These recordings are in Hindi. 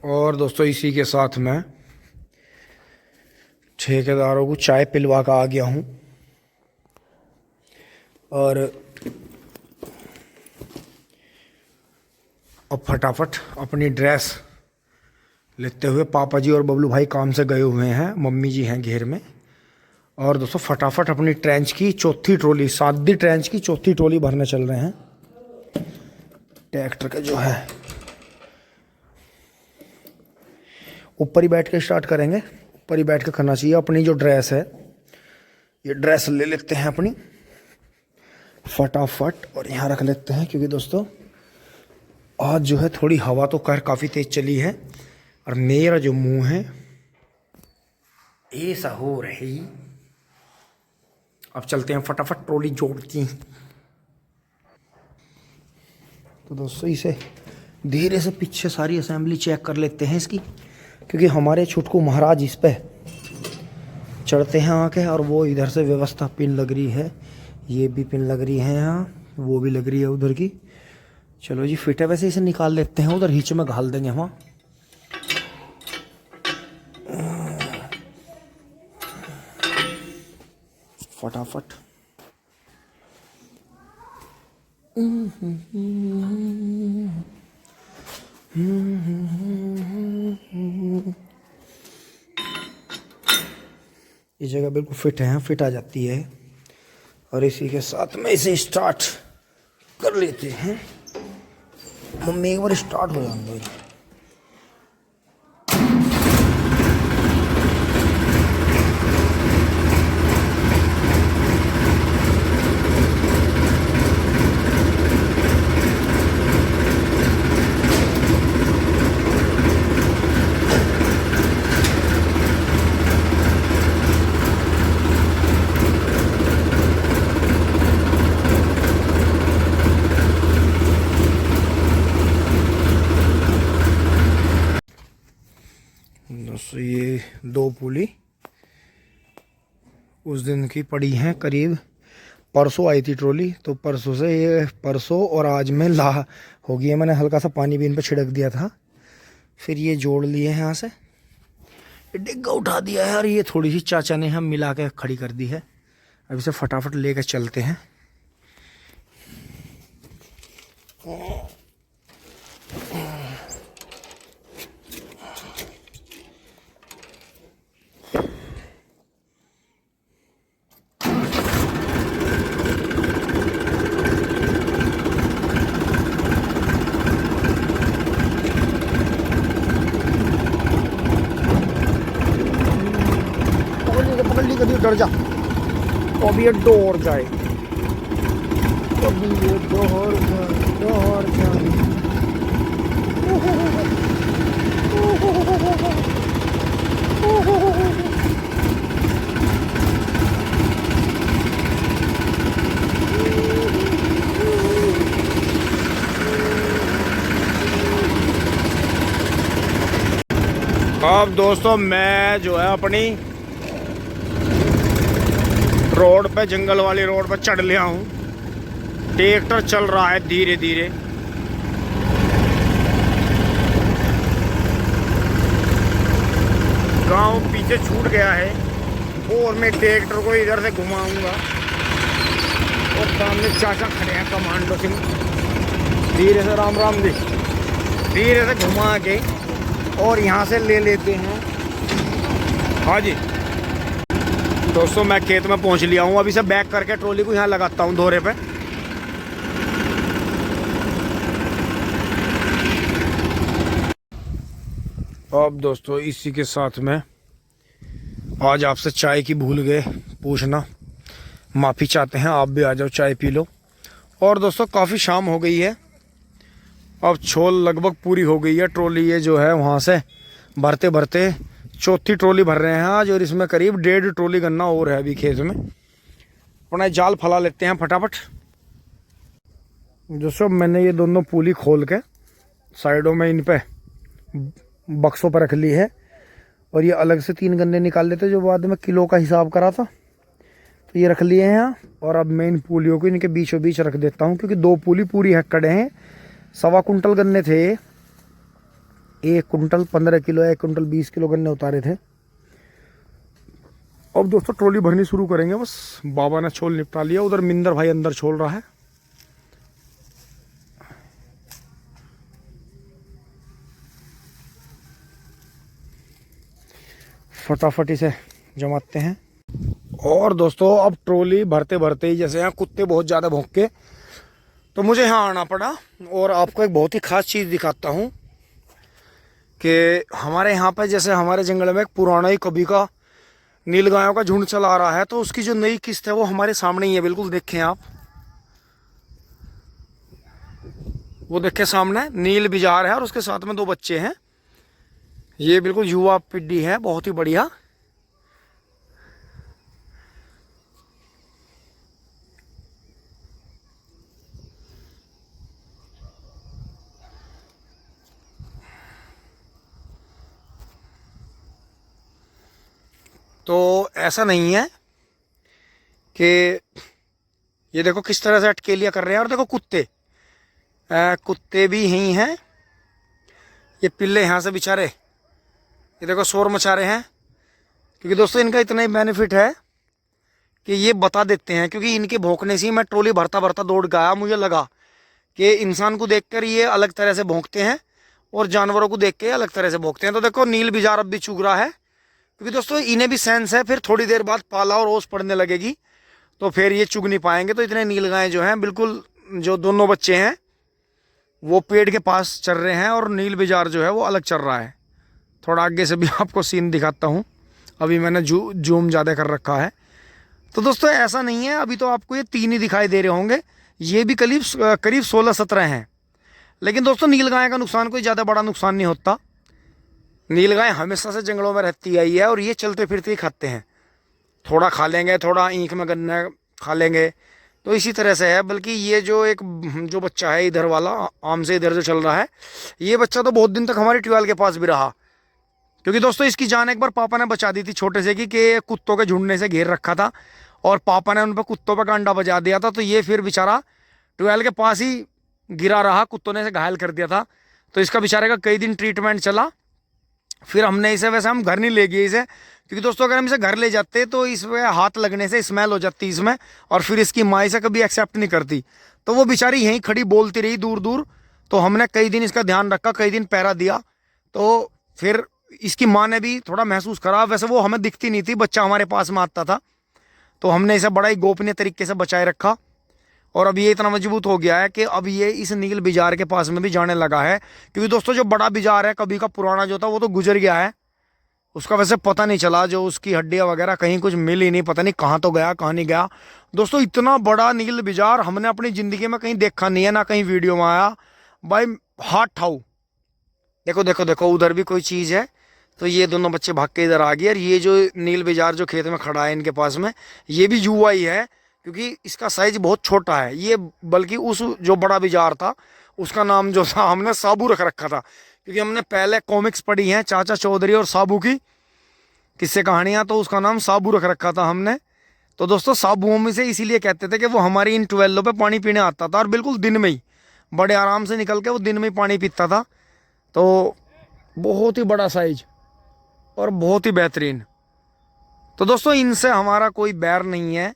और दोस्तों इसी के साथ मैं ठेकेदारों को चाय पिलवा कर आ गया हूँ और अब फटाफट अपनी ड्रेस लेते हुए पापा जी और बबलू भाई काम से गए हुए हैं, मम्मी जी हैं घेर में। और दोस्तों फटाफट अपनी ट्रेंच की चौथी ट्रॉली, सादी ट्रेंच की चौथी ट्रॉली भरने चल रहे हैं। ट्रैक्टर का जो है ऊपर ही बैठ के स्टार्ट करेंगे, ऊपर ही बैठ के करना चाहिए। अपनी जो ड्रेस है ये ड्रेस ले लेते हैं अपनी फटाफट और यहाँ रख लेते हैं, क्योंकि दोस्तों आज जो है थोड़ी हवा तो काफ़ी तेज चली है और मेरा जो मुंह है ऐसा हो रही। अब चलते हैं फटाफट ट्रॉली जोड़ती हैं। तो दोस्तों इसे धीरे से पीछे सारी असेंबली चेक कर लेते हैं इसकी, क्योंकि हमारे छुटकू महाराज इस पे चढ़ते हैं आके। और वो इधर से व्यवस्था पिन लग रही है, ये भी पिन लग रही है यहाँ, वो भी लग रही है उधर की। चलो जी फिट है, वैसे इसे निकाल लेते हैं, उधर हिच में घाल देंगे वहाँ। फटाफट ये जगह बिल्कुल फिट है, फिट आ जाती है। और इसी के साथ में इसे स्टार्ट कर लेते हैं। मम्मी एक बार स्टार्ट हो जाने दो। दोस्तों ये दो पुली उस दिन की पड़ी हैं, करीब परसों आई थी ट्रॉली, तो परसों से ये परसों और आज में ला हो गई है। मैंने हल्का सा पानी भी इन पर छिड़क दिया था, फिर ये जोड़ लिए हैं यहाँ से, डिग्गा उठा दिया है और ये थोड़ी सी चाचा ने हम मिला के खड़ी कर दी है। अब इसे फटाफट लेकर चलते हैं। कभी डर जा, कभी ये डोर जाए, कभी ये डोर जाए। अब दोस्तों मैं जो है अपनी रोड पे, जंगल वाली रोड पे चढ़ लिया हूँ। ट्रैक्टर चल रहा है धीरे धीरे। गांव पीछे छूट गया है और मैं ट्रैक्टर को इधर से घुमाऊंगा और सामने चाचा खड़े हैं कमांडो सिंह। धीरे से राम राम जी, धीरे से घुमा के और यहाँ से ले लेते हैं। हाँ जी दोस्तों मैं खेत में पहुंच लिया हूं, अभी से बैक करके ट्रॉली को यहाँ लगाता हूं धोरे पे। अब दोस्तों इसी के साथ में आज आपसे चाय की भूल गए पूछना, माफ़ी चाहते हैं। आप भी आ जाओ चाय पी लो। और दोस्तों काफ़ी शाम हो गई है, अब छोल लगभग पूरी हो गई है। ट्रॉली ये जो है वहाँ से भरते भरते चौथी ट्रॉली भर रहे हैं आज, और इसमें करीब 1.5 ट्रॉली गन्ना और है अभी खेत में। अपना जाल फैला लेते हैं फटाफट। दोस्तों मैंने ये दोनों पुली खोल के साइडों में इन पे बक्सों पर रख ली है, और ये अलग से 3 गन्ने निकाल लेते जो बाद में किलो का हिसाब करा था, तो ये रख लिए हैं यहाँ। और अब मैं इन पुलियों को इनके बीचों बीच रख देता हूँ, क्योंकि 2 पुली पूरी हैक्कड़ हैं। 1.25 कुंटल गन्ने थे 1 कुंटल 15 किलो, 1 कुंटल 20 किलो गन्ने उतारे थे। अब दोस्तों ट्रॉली भरनी शुरू करेंगे। बस बाबा ने छोल निपटा लिया, उधर मिंदर भाई अंदर छोल रहा है। फटाफट इसे जमाते हैं। और दोस्तों अब ट्रॉली भरते भरते ही जैसे यहाँ कुत्ते बहुत ज़्यादा भौंके, तो मुझे यहाँ आना पड़ा। और आपको एक बहुत ही ख़ास चीज़ दिखाता हूँ कि हमारे यहाँ पे जैसे हमारे जंगल में एक पुराना ही कभी का नीलगायों का झुंड चला आ रहा है, तो उसकी जो नई किस्त है वो हमारे सामने ही है। बिल्कुल देखें आप, वो देखें सामने नील बिजार है और उसके साथ में 2 बच्चे हैं। ये बिल्कुल युवा पीढ़ी है, बहुत ही बढ़िया। तो ऐसा नहीं है कि ये देखो किस तरह से अटकेलियाँ कर रहे हैं। और देखो कुत्ते भी यहीं हैं। ये पिल्ले यहाँ से बेचारे ये देखो शोर मचा रहे हैं, क्योंकि दोस्तों इनका इतना ही बेनिफिट है कि ये बता देते हैं। क्योंकि इनके भौंकने से ही मैं ट्रॉली भरता भरता दौड़ गया। मुझे लगा कि इंसान को देखकर ये अलग तरह से भौंकते हैं और जानवरों को देख के अलग तरह से भौंकते हैं। तो देखो नील बिजार अब भी चुग रहा है, क्योंकि दोस्तों इन्हें भी सेंस है। फिर थोड़ी देर बाद पाला और ओस पड़ने लगेगी तो फिर ये चुग नहीं पाएंगे। तो इतने नीलगाय जो हैं बिल्कुल, जो दोनों बच्चे हैं वो पेड़ के पास चल रहे हैं और नील बिजार जो है वो अलग चल रहा है। थोड़ा आगे से भी आपको सीन दिखाता हूँ, अभी मैंने जूम ज़्यादा कर रखा है। तो दोस्तों ऐसा नहीं है, अभी तो आपको ये 3 ही दिखाई दे रहे होंगे, ये भी करीब 16-17 हैं। लेकिन दोस्तों नीलगाय का नुकसान कोई ज़्यादा बड़ा नुकसान नहीं होता। नीलगाय हमेशा से जंगलों में रहती आई है और ये चलते फिरते ही खाते हैं। थोड़ा खा लेंगे, थोड़ा ईंख में गन्ना खा लेंगे, तो इसी तरह से है। बल्कि ये जो बच्चा है इधर वाला, आम से इधर जो चल रहा है, ये बच्चा तो बहुत दिन तक हमारे ट्यूबवेल के पास भी रहा। क्योंकि दोस्तों इसकी जान एक बार पापा ने बचा दी थी छोटे से कि कुत्तों के झुंडने से घेर रखा था और पापा ने उन पर कुत्तों पर अंडा बजा दिया था। तो ये फिर बेचारा ट्यूबवेल के पास ही गिरा रहा, कुत्तों ने इसे घायल कर दिया था। तो इसका बेचारे का कई दिन ट्रीटमेंट चला। फिर हमने इसे, वैसे हम घर नहीं ले गए इसे, क्योंकि दोस्तों अगर हम इसे घर ले जाते तो इसमें हाथ लगने से स्मेल हो जाती इसमें, और फिर इसकी माँ इसे कभी एक्सेप्ट नहीं करती। तो वो बेचारी यहीं खड़ी बोलती रही दूर दूर। तो हमने कई दिन इसका ध्यान रखा, कई दिन पहरा दिया। तो फिर इसकी माँ ने भी थोड़ा महसूस करा। वैसे वो हमें दिखती नहीं थी, बच्चा हमारे पास में आता था, तो हमने इसे बड़ा ही गोपनीय तरीके से बचाए रखा। और अब ये इतना मजबूत हो गया है कि अब ये इस नील बिजार के पास में भी जाने लगा है। क्योंकि दोस्तों जो बड़ा बिजार है कभी का पुराना जो था वो तो गुजर गया है, उसका वैसे पता नहीं चला। जो उसकी हड्डियाँ वगैरह कहीं कुछ मिल ही नहीं, पता नहीं कहाँ तो गया कहाँ नहीं गया। दोस्तों इतना बड़ा नील बिजार हमने अपनी ज़िंदगी में कहीं देखा नहीं है, ना कहीं वीडियो में आया भाई। हाथ ठाऊ देखो देखो देखो, उधर भी कोई चीज़ है। तो ये दोनों बच्चे भाग के इधर आ गए। और ये जो नील बिजार जो खेत में खड़ा है इनके पास में, ये भी युवा ही है, क्योंकि इसका साइज बहुत छोटा है। ये बल्कि उस जो बड़ा बिजार था उसका नाम जो था हमने साबू रख रखा था। क्योंकि हमने पहले कॉमिक्स पढ़ी हैं चाचा चौधरी और साबू की किस्से कहानियाँ, तो उसका नाम साबू रख रखा था हमने। तो दोस्तों साबुओं में से इसीलिए कहते थे कि वो हमारी इन ट्यूबवेलों पे पानी पीने आता था, और बिल्कुल दिन में ही बड़े आराम से निकल के वो दिन में ही पानी पीता था। तो बहुत ही बड़ा साइज और बहुत ही बेहतरीन। तो दोस्तों इनसे हमारा कोई बैर नहीं है,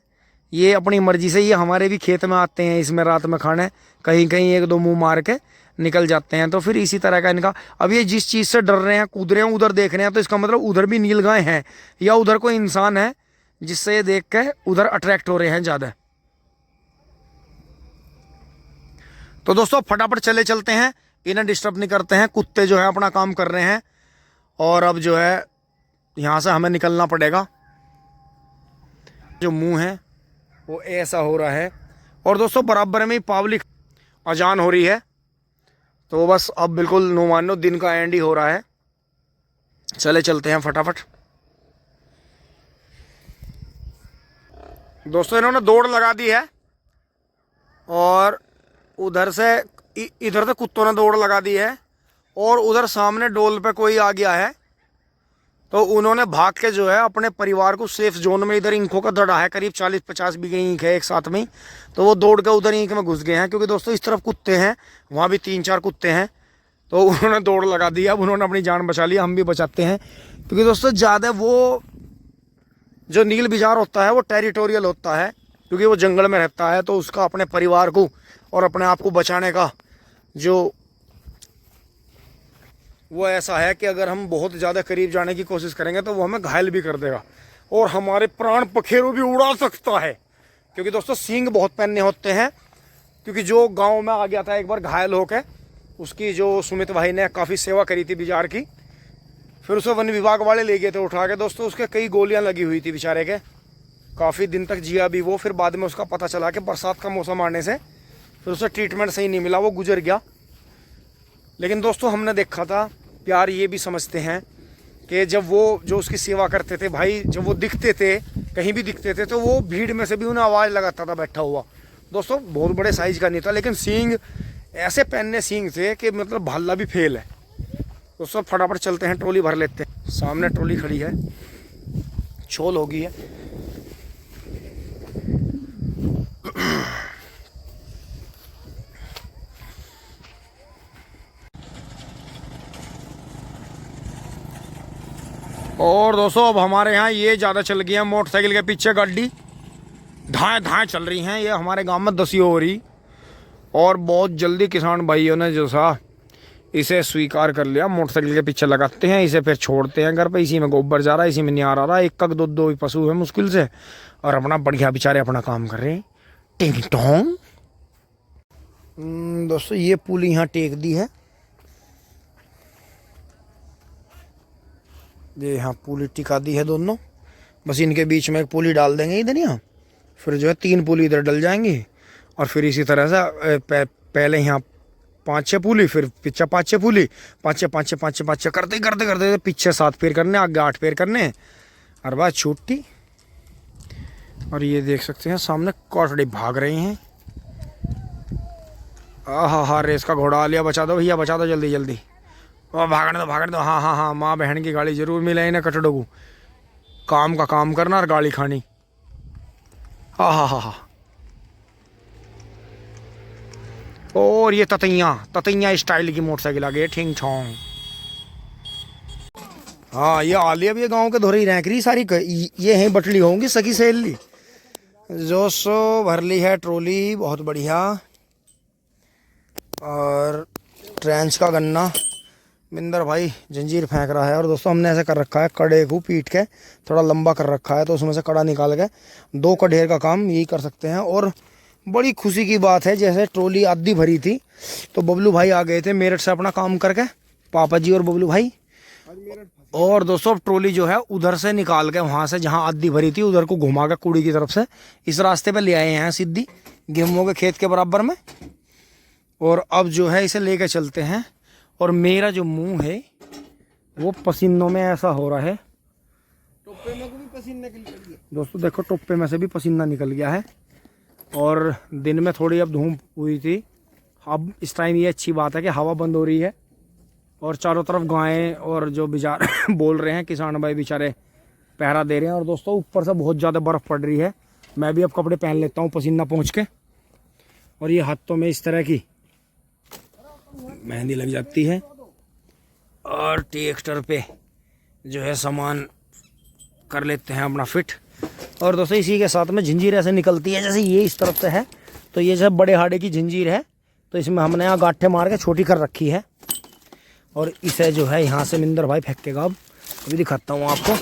ये अपनी मर्जी से ये हमारे भी खेत में आते हैं इसमें रात में खाने, कहीं कहीं 1-2 मुंह मार के निकल जाते हैं। तो फिर इसी तरह का इनका, अब ये जिस चीज़ से डर रहे हैं, कूद रहे हैं, उधर देख रहे हैं, तो इसका मतलब उधर भी नीलगाय हैं या उधर कोई इंसान है जिससे ये देख के उधर अट्रैक्ट हो रहे हैं ज़्यादा। तो दोस्तों फटाफट चलते हैं, इन्हें डिस्टर्ब नहीं करते हैं। कुत्ते जो है अपना काम कर रहे हैं और अब जो है यहाँ से हमें निकलना पड़ेगा। जो मुंह है वो ऐसा हो रहा है। और दोस्तों बराबर में ही पावली अजान हो रही है। तो बस अब बिल्कुल नो मानो दिन का एंड ही हो रहा है। चलते हैं फटाफट। दोस्तों इन्होंने दौड़ लगा दी है और उधर से इधर से कुत्तों ने दौड़ लगा दी है और उधर सामने डोल पे कोई आ गया है। तो उन्होंने भाग के जो है अपने परिवार को सेफ जोन में, इधर ईंखों का दड़ा है, करीब 40-50 बीघे ईंख है एक साथ में ही, तो वो दौड़ के उधर ईंख में घुस गए हैं। क्योंकि दोस्तों इस तरफ कुत्ते हैं, वहाँ भी 3-4 कुत्ते हैं, तो उन्होंने दौड़ लगा दी। अब उन्होंने अपनी जान बचा ली, हम भी बचाते हैं। क्योंकि दोस्तों ज़्यादा वो जो नील बिजार होता है वो टेरिटोरियल होता है, क्योंकि वो जंगल में रहता है। तो उसका अपने परिवार को और अपने आप को बचाने का जो वो ऐसा है कि अगर हम बहुत ज़्यादा करीब जाने की कोशिश करेंगे तो वो हमें घायल भी कर देगा और हमारे प्राण पखेरु भी उड़ा सकता है। क्योंकि दोस्तों सींग बहुत पहनने होते हैं। क्योंकि जो गांव में आ गया था एक बार घायल होकर, उसकी जो सुमित भाई ने काफ़ी सेवा करी थी बिजार की, फिर उसे वन विभाग वाले ले गए थे उठा के। दोस्तों उसके कई गोलियां लगी हुई थी बेचारे के, काफ़ी दिन तक जिया भी वो। फिर बाद में उसका पता चला कि बरसात का मौसम आने से फिर उसे ट्रीटमेंट सही नहीं मिला, वो गुजर गया। लेकिन दोस्तों हमने देखा था, प्यार ये भी समझते हैं कि जब वो जो उसकी सेवा करते थे भाई, जब वो दिखते थे, कहीं भी दिखते थे, तो वो भीड़ में से भी उन्हें आवाज़ लगाता था बैठा हुआ। दोस्तों बहुत बड़े साइज का नहीं था, लेकिन सींग ऐसे पहनने सींग थे कि मतलब भाला भी फेल है। दोस्तों फटाफट चलते हैं, ट्रॉली भर लेते हैं। सामने ट्रॉली खड़ी है, छोल हो गई है। और दोस्तों अब हमारे यहाँ ये ज़्यादा चल गई है, मोटरसाइकिल के पीछे गाड़ी धाएँ धाएँ चल रही हैं। ये हमारे गांव में दसियों हो रही, और बहुत जल्दी किसान भाइयों ने जो सा इसे स्वीकार कर लिया। मोटरसाइकिल के पीछे लगाते हैं इसे, फिर छोड़ते हैं घर पे। इसी में गोबर जा रहा है, इसी में नियार आ रहा है। एक दो दो पशु है मुश्किल से, और अपना बढ़िया बेचारे अपना काम कर रहे हैं। टिंग टोंग। दोस्तों ये पुली यहाँ टेक दी है, ये यहाँ पुली टिका दी है दोनों। बस इनके बीच में एक पुली डाल देंगे इधर यहाँ, फिर जो है 3 पुली इधर डल जाएंगी। और फिर इसी तरह से पहले यहाँ 5-6 पुली, फिर पीछे 5-6 पुली, 5-6 करते करते करते पीछे 7 फेर करने, आगे 8 फेर करने, और बाद छुट्टी। और ये देख सकते हैं सामने कौटड़ी भाग रही हैं। हाँ रेस का घोड़ा आ लिया, बचा दो भैया, बचा दो जल्दी जल्दी। और भागने दो। हाँ माँ बहन की गाड़ी जरूर मिले इन्हें कटड़ों को, काम का काम करना और गाड़ी खानी। हाँ। और ये ततैया स्टाइल की मोटरसाइकिल आ गई, ठिंग ठोंग। हाँ ये आलिया भी गांव के धोरी रैंक रही सारी, ये हैं बटली होंगी सखी सहेली। जो सो भर ली है ट्रॉली, बहुत बढ़िया। और ट्रेंच का गन्ना मिंदर भाई जंजीर फेंक रहा है। और दोस्तों हमने ऐसे कर रखा है, कड़े को पीट के थोड़ा लंबा कर रखा है, तो उसमें से कड़ा निकाल के 2 का ढेर का काम यही कर सकते हैं। और बड़ी खुशी की बात है, जैसे ट्रॉली आधी भरी थी तो बबलू भाई आ गए थे मेरठ से अपना काम करके, पापा जी और बबलू भाई। और दोस्तों ट्रॉली जो है उधर से निकाल के, वहाँ से जहाँ आधी भरी थी उधर को घुमा के कुड़ी की तरफ से इस रास्ते पे ले आए हैं सीधी गेहूं के खेत के बराबर में। और अब जो है इसे लेके चलते हैं। और मेरा जो मुंह है वो पसीनों में ऐसा हो रहा है, टोप्पे में भी पसीना निकल गया दोस्तों। देखो टोप्पे में से भी पसीना निकल गया है। और दिन में थोड़ी अब धूप हुई थी, अब इस टाइम ये अच्छी बात है कि हवा बंद हो रही है और चारों तरफ गायें और जो बेचारे बोल रहे हैं किसान भाई बेचारे पहरा दे रहे हैं। और दोस्तों ऊपर से बहुत ज़्यादा बर्फ़ पड़ रही है। मैं भी अब कपड़े पहन लेता हूँ पसीना पहुँच के। और ये हाथों में इस तरह की मेहंदी लग जाती है। और ट्रैक्टर पे जो है सामान कर लेते हैं अपना फिट। और दोस्तों इसी के साथ में झंझीर ऐसे निकलती है, जैसे ये इस तरफ से है तो ये जो बड़े हाड़े की झंझीर है, तो इसमें हमने यहाँ गांठें मार के छोटी कर रखी है। और इसे जो है यहाँ से मिंदर भाई फेंकेगा। अब अभी दिखाता हूँ आपको।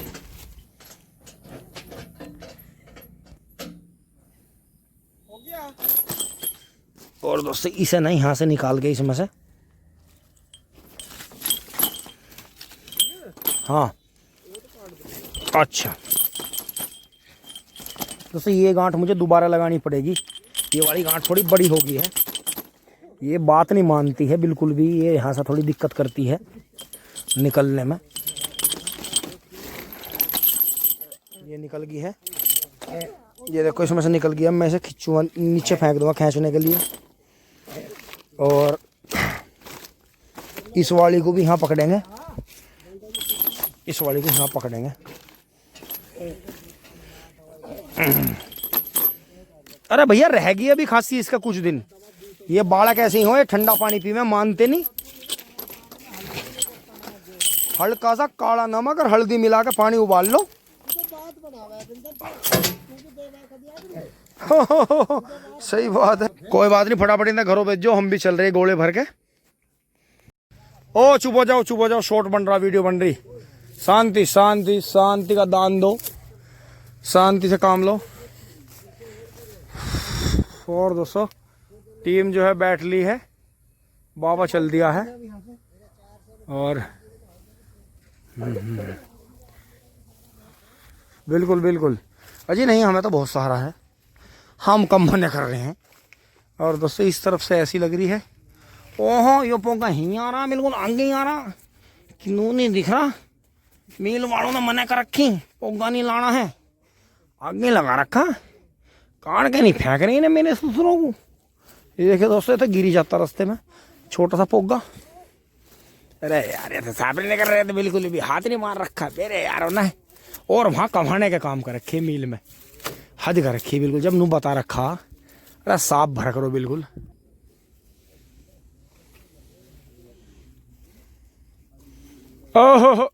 और दोस्तों इसे ना यहाँ से निकाल के इसमें से, हाँ अच्छा दोस्तों ये गांठ मुझे दोबारा लगानी पड़ेगी, ये वाली गांठ थोड़ी बड़ी हो गई है, ये बात नहीं मानती है बिल्कुल भी, ये यहाँ से थोड़ी दिक्कत करती है निकलने में। ये निकल गई है, ये देखो इसमें से निकल गया। मैं इसे खींचूंगा, नीचे फेंक दूंगा खींचने के लिए। और इस वाली को भी यहाँ पकड़ेंगे, इस वाली को यहाँ पकड़ेंगे। अरे भैया रह गई अभी खांसी इसका कुछ दिन, ये बालक ऐसे ही हो, ठंडा पानी पी में मानते नहीं। हल्का सा काला नमक और हल्दी मिला के पानी उबाल लो। सही बात है। कोई बात नहीं, फटाफट इन्हें घरों भेजो, हम भी चल रहे गोले भर के। ओ चुप हो जाओ, शॉर्ट बन रहा, वीडियो बन रही। शांति शांति शांति का दान दो, शांति से काम लो। और दोस्तों टीम जो है बैठ ली है, बाबा चल दिया है। और बिल्कुल बिल्कुल अजी नहीं, हमें तो बहुत सहारा है, हम कम मने कर रहे हैं। और दोस्तों इस तरफ से ऐसी लग रही है, ओहो यो पोंका ही आ रहा, बिल्कुल आगे ही आ रहा, क्यों नहीं दिख रहा। मील वालों ने मना कर रखी, पोंका नहीं लाना है, आगे लगा रखा, काट के नहीं फेंक रही ने मेरे ससुरों को। ये देखिए दोस्तों, तो गिरी जाता रास्ते में छोटा सा पोगा। अरे यार ये तो साबरी नहीं कर रहे थे, बिल्कुल भी हाथ नहीं मार रखा मेरे यार ना। और वहाँ कमाने के काम कर रखे मील में, हद कर रखी बिल्कुल। जब नू बता रखा, अरे साफ भर करो बिल्कुल। ओहो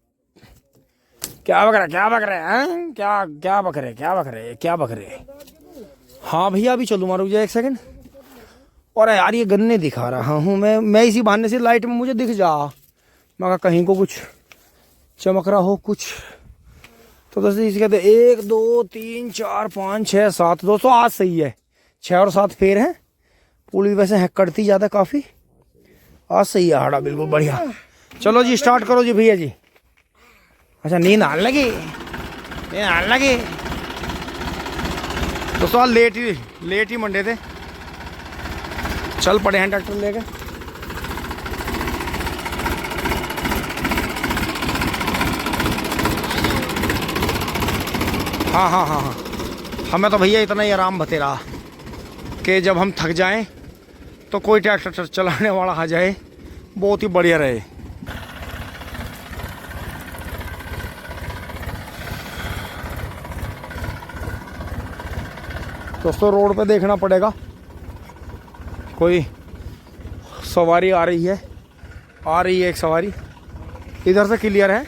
क्या बक रहे हैं, क्या बक रहे। हाँ भैया अभी चलूँ, मारो एक सेकंड। और यार ये गन्ने दिखा रहा हूँ मैं इसी बहाने से, लाइट में मुझे दिख जा, मगर कहीं को कुछ चमक रहा हो कुछ। तो दोस्तों इसे कहते 1 2 3 4 5 6 7। दोस्तों आज सही है, 6 और 7 फेर हैं। पुली वैसे है कटती ज़्यादा काफ़ी, आज सही है हाड़ा बिल्कुल बढ़िया। चलो जी स्टार्ट करो जी भैया जी। अच्छा नींद आने लगी, दोस्तों आज लेट ही मंडे थे, चल पड़े हैं ट्रैक्टर लेके। हाँ हमें तो भैया इतना ही आराम बतेरा कि जब हम थक जाएं तो कोई ट्रैक्टर चलाने वाला आ जाए, बहुत ही बढ़िया रहे। दोस्तों रोड पे देखना पड़ेगा, कोई सवारी आ रही है एक सवारी इधर से क्लियर है,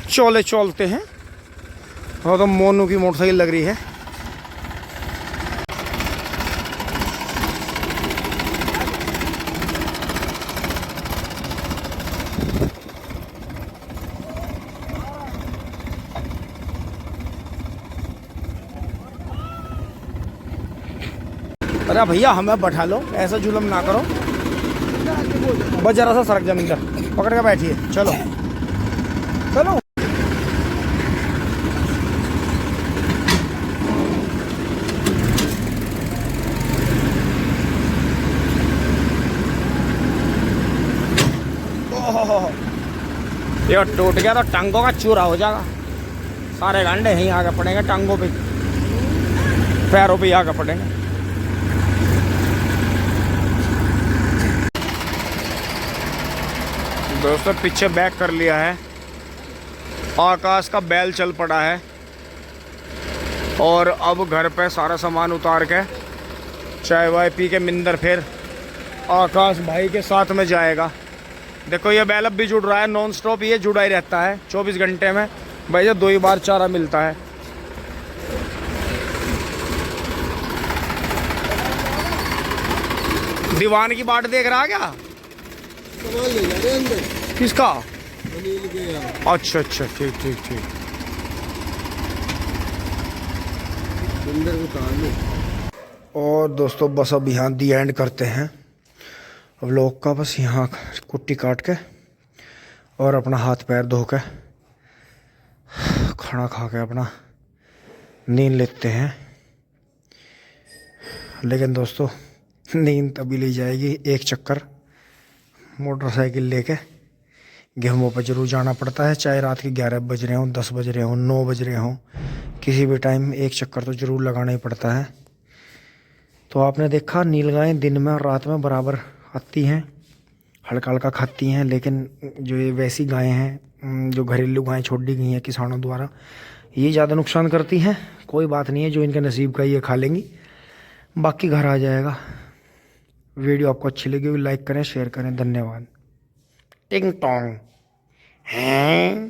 चलते हैं। और तो मोनू की मोटरसाइकिल लग रही है। अरे भैया हमें बैठा लो, ऐसा जुलम ना करो, बस जरा सा सड़क जमीन पर पकड़ के बैठिए। चलो चलो ये टूट गया तो टांगों का चूरा हो जाएगा, सारे गंडे यहीं आगे पड़ेंगे, टांगों पे पैरों पे आगे पड़ेंगे। दोस्तों पीछे बैक कर लिया है, आकाश का बैल चल पड़ा है। और अब घर पे सारा सामान उतार के चाय वाय पी के मिंदर फिर आकाश भाई के साथ में जाएगा। देखो ये बैल अब भी जुड़ रहा है, नॉन स्टॉप ये जुड़ा ही रहता है 24 घंटे में भाई, जब 2 ही बार चारा मिलता है। दीवान की बाट देख रहा क्या? किसका? अच्छा ठीक। और दोस्तों बस अब यहाँ दी एंड करते हैं व्लॉग का। बस यहाँ कुट्टी काट के और अपना हाथ पैर धो के खाना खा के अपना नींद लेते हैं। लेकिन दोस्तों नींद तभी ली जाएगी, एक चक्कर मोटरसाइकिल लेके गेहूँ पर जरूर जाना पड़ता है, चाहे रात के 11 बज रहे हों, 10 बज रहे हों, 9 बज रहे हों, किसी भी टाइम एक चक्कर तो ज़रूर लगाना ही पड़ता है। तो आपने देखा नीलगायें दिन में और रात में बराबर आती हैं, हल्का हल्का खाती हैं। लेकिन जो ये वैसी गायें हैं, जो घरेलू गायें छोड़ दी गई हैं किसानों द्वारा, ये ज़्यादा नुकसान करती हैं। कोई बात नहीं है, जो इनके नसीब का ये खा लेंगी, बाकी घर आ जाएगा। वीडियो आपको अच्छी लगी हुई लाइक करें, शेयर करें, धन्यवाद। टिंग टोंग। हैं